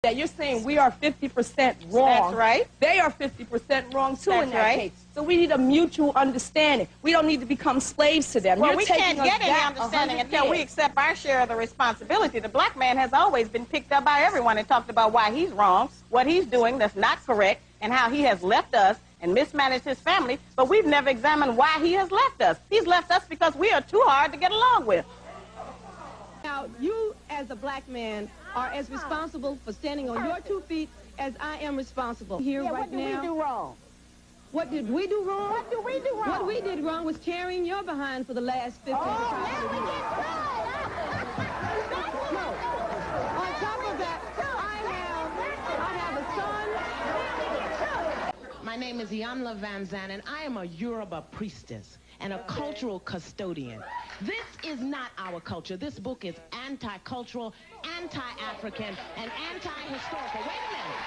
that you're saying we are 50% wrong. That's right. They are 50% wrong too. That's in that right. case. So we need a mutual understanding. We don't need to become slaves to them. Well, you're we can't get any understanding until we accept our share of the responsibility. The black man has always been picked up by everyone and talked about why he's wrong, what he's doing that's not correct, and how he has left us and mismanaged his family, but we've never examined why he has left us. He's left us because we are too hard to get along with. Now, you as a black man are as responsible for standing on your 2 feet as I am responsible here right now. What did we do wrong? What did we do wrong? What did we do wrong? What we did wrong was carrying your behind for the last 50 years. Now we get No. On top of that, I have a son. My name is Iamla Van Zandt, and I am a Yoruba priestess and a cultural custodian. This is not our culture. This book is anti-cultural, anti-African, and anti-historical. Wait a minute.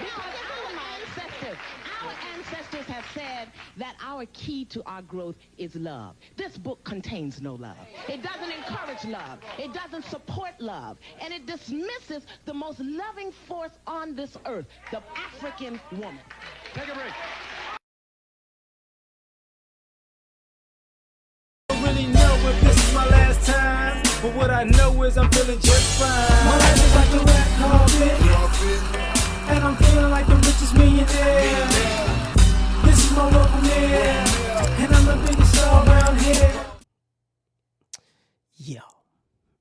Because our ancestors have said that our key to our growth is love. This book contains no love. It doesn't encourage love. It doesn't support love. And it dismisses the most loving force on this earth, the African woman. Take a break. Really know if this is my last time, but what I know is I'm feeling just fine. My life is like a red carpet, and I'm feeling like the richest millionaire. This is my local mayor, and I'm the biggest star around here. Yeah,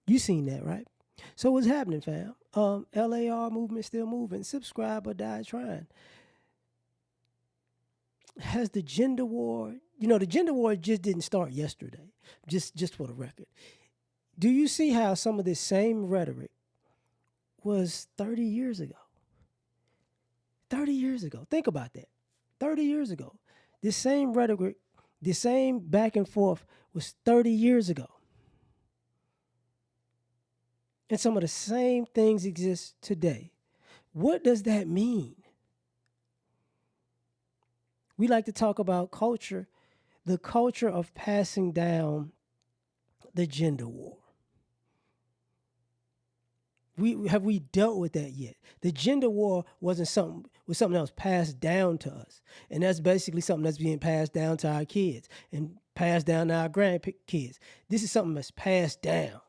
you seen that, right? So what's happening, fam? L.A.R. movement still moving. Subscribe or die trying. Has the gender war, the gender war just didn't start yesterday, just for the record. Do you see how some of this same rhetoric was 30 years ago? 30 years ago. Think about that. 30 years ago. This same rhetoric, this same back and forth was 30 years ago. And some of the same things exist today. What does that mean? We like to talk about culture, the culture of passing down the gender war. Have we dealt with that yet? The gender war was something that was passed down to us. And that's basically something that's being passed down to our kids and passed down to our grandkids. This is something that's passed down.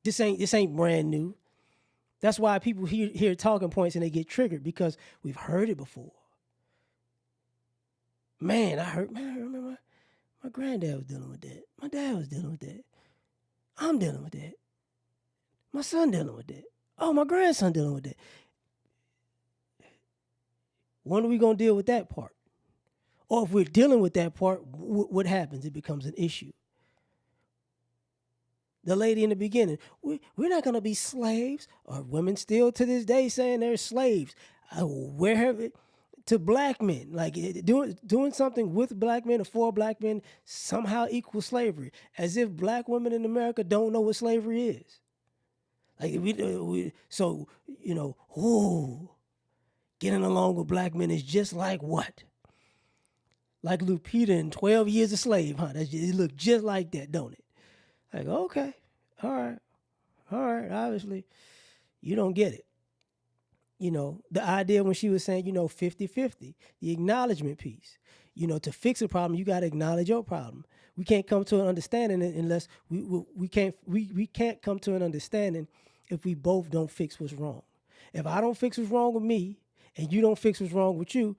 This ain't brand new. That's why people hear talking points and they get triggered, because we've heard it before. Man, I remember my granddad was dealing with that. My dad was dealing with that. I'm dealing with that. My son dealing with that. Oh, my grandson dealing with that. When are we going to deal with that part? Or if we're dealing with that part, what happens? It becomes an issue. The lady in the beginning, we're not going to be slaves. Or women still to this day saying they're slaves. To black men, like doing something with black men or for black men somehow equals slavery, as if black women in America don't know what slavery is. Like getting along with black men is just like what? Like Lupita in 12 Years a Slave, huh? It looked just like that, don't it? Like, okay, all right, obviously, you don't get it. The idea when she was saying, 50-50, the acknowledgement piece. To fix a problem, you got to acknowledge your problem. We can't come to an understanding unless we can't come to an understanding if we both don't fix what's wrong. If I don't fix what's wrong with me and you don't fix what's wrong with you,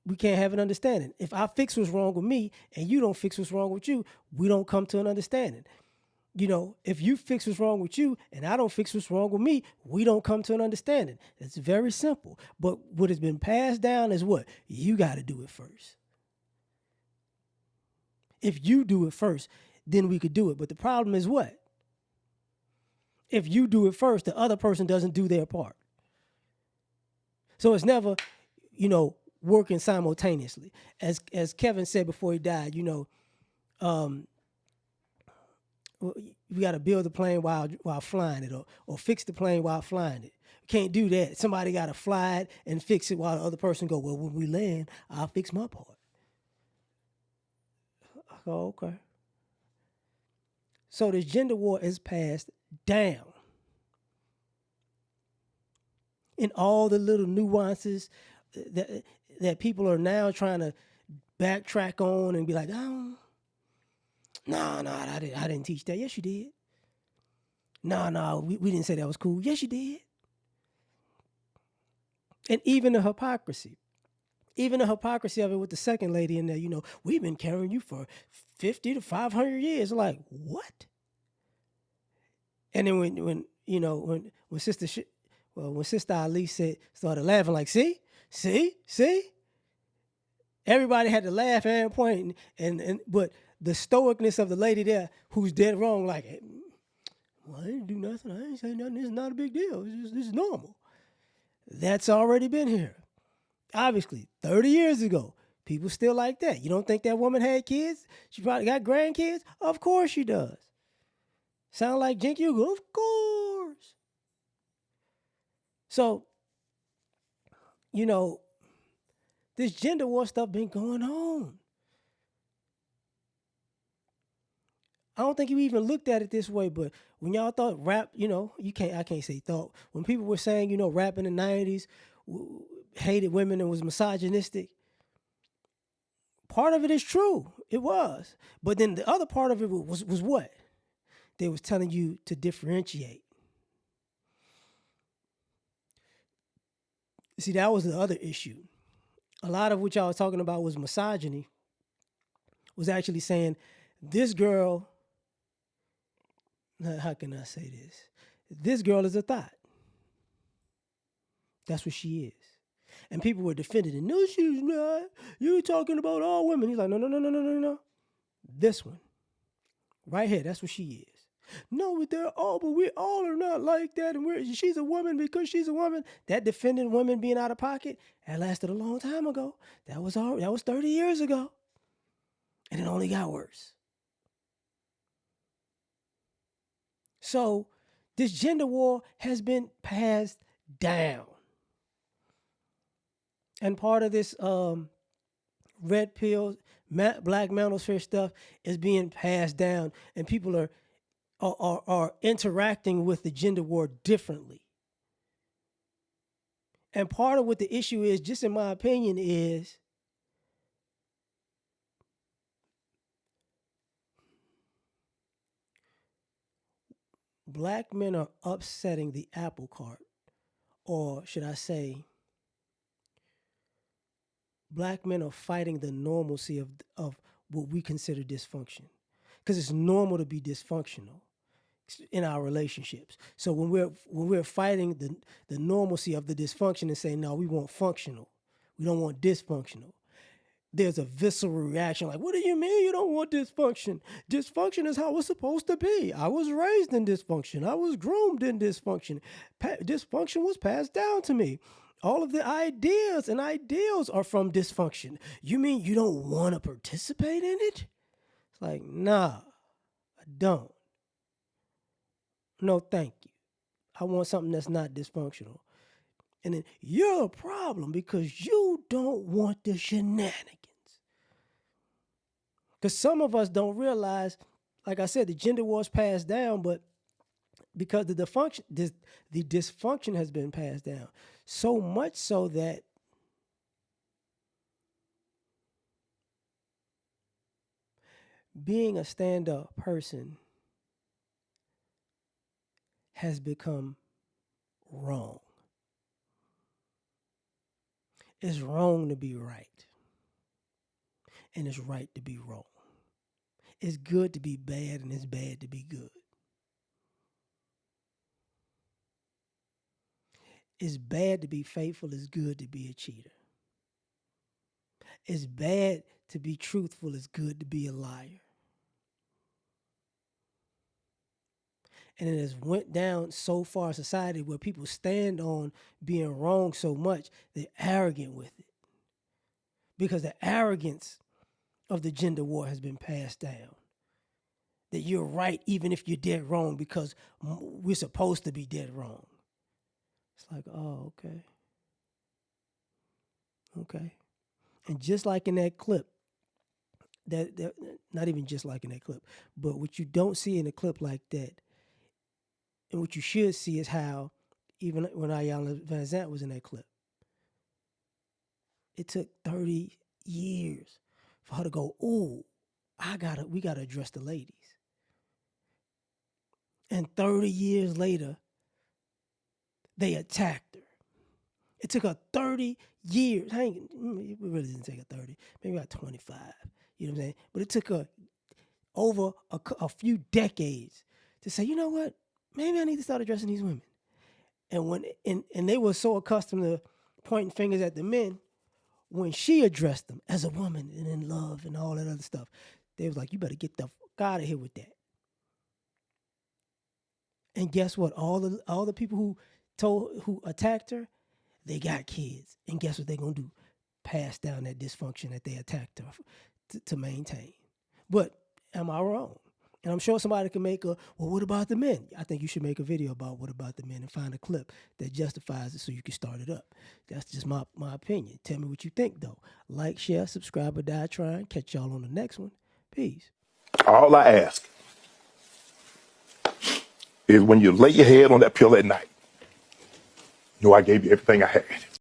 we can't have an understanding. If I fix what's wrong with me and you don't fix what's wrong with you, we don't come to an understanding. If you fix what's wrong with you and I don't fix what's wrong with me, we don't come to an understanding. It's very simple. But what has been passed down is what? You got to do it first. If you do it first, then we could do it. But the problem is what? If you do it first, the other person doesn't do their part. So it's never, working simultaneously. As Kevin said before he died, we got to build the plane while flying it, or fix the plane while flying it. Can't do that. Somebody got to fly it and fix it while the other person go, well, when we land, I'll fix my part. Oh, okay. So this gender war is passed down. in all the little nuances that people are now trying to backtrack on and be like, oh, no, I didn't teach that. Yes, you did. No, we didn't say that was cool. Yes, you did. And even the hypocrisy of it with the second lady in there, we've been carrying you for 50 to 500 years. Like, what? And then when Sister Ali started laughing, like, see, everybody had to laugh and point, but the stoicness of the lady there who's dead wrong, like, hey, well, I didn't do nothing. I didn't say nothing. It's not a big deal. This is normal. That's already been here. Obviously, 30 years ago, people still like that. You don't think that woman had kids? She probably got grandkids? Of course she does. Sound like Jink Hugo? Of course. So, this gender war stuff been going on. I don't think you even looked at it this way, but when y'all thought rap, I can't say thought. When people were saying, rap in the 90s hated women and was misogynistic, part of it is true. It was. But then the other part of it was what? They was telling you to differentiate. See, that was the other issue. A lot of what y'all was talking about was misogyny, was actually saying this girl, how can I say this? This girl is a thought. That's what she is. And people were defending it. No, she's not. You're talking about all women. He's like, no. This one. Right here, that's what she is. No, but we all are not like that. And she's a woman because she's a woman. That defending women being out of pocket, that lasted a long time ago. That was 30 years ago. And it only got worse. So this gender war has been passed down. And part of this red pill, black manosphere stuff is being passed down, and people are interacting with the gender war differently. And part of what the issue is, just in my opinion, is black men are upsetting the apple cart, or should I say, black men are fighting the normalcy of what we consider dysfunction. Because it's normal to be dysfunctional in our relationships. So when we're fighting the normalcy of the dysfunction and saying, no, we want functional. We don't want dysfunctional. There's a visceral reaction like, what do you mean you don't want dysfunction? Dysfunction is how it's supposed to be. I was raised in dysfunction. I was groomed in dysfunction. Dysfunction was passed down to me. All of the ideas and ideals are from dysfunction. You mean you don't want to participate in it? It's like, nah, I don't. No, thank you. I want something that's not dysfunctional. And then you're a problem because you don't want the shenanigans. Because some of us don't realize, like I said, the gender war's passed down, but because the dysfunction has been passed down. So much so that being a stand-up person has become wrong. It's wrong to be right. And it's right to be wrong. It's good to be bad and it's bad to be good. It's bad to be faithful. It's good to be a cheater. It's bad to be truthful. It's good to be a liar. And it has went down so far in society where people stand on being wrong so much, they're arrogant with it. Because the arrogance of the gender war has been passed down. That you're right even if you're dead wrong because we're supposed to be dead wrong. It's like, oh, okay. Okay. And just like in that clip, that not even just like in that clip, but what you don't see in a clip like that, and what you should see is how even when Iyanla Vanzant was in that clip. It took 30 years for her to go, ooh, we gotta address the ladies. And 30 years later, they attacked her. It took her 30 years. It really didn't take her 30, maybe about 25. You know what I'm saying? But it took her over a few decades to say, you know what? Maybe I need to start addressing these women. And they were so accustomed to pointing fingers at the men, when she addressed them as a woman and in love and all that other stuff, they was like, you better get the fuck out of here with that. And guess what? All the people who attacked her, they got kids. And guess what they're gonna do? Pass down that dysfunction that they attacked her to maintain. But am I wrong? And I'm sure somebody can make well, what about the men? I think you should make a video about what about the men and find a clip that justifies it so you can start it up. That's just my opinion. Tell me what you think, though. Like, share, subscribe, or die trying. Catch y'all on the next one. Peace. All I ask is when you lay your head on that pillow at night, know I gave you everything I had.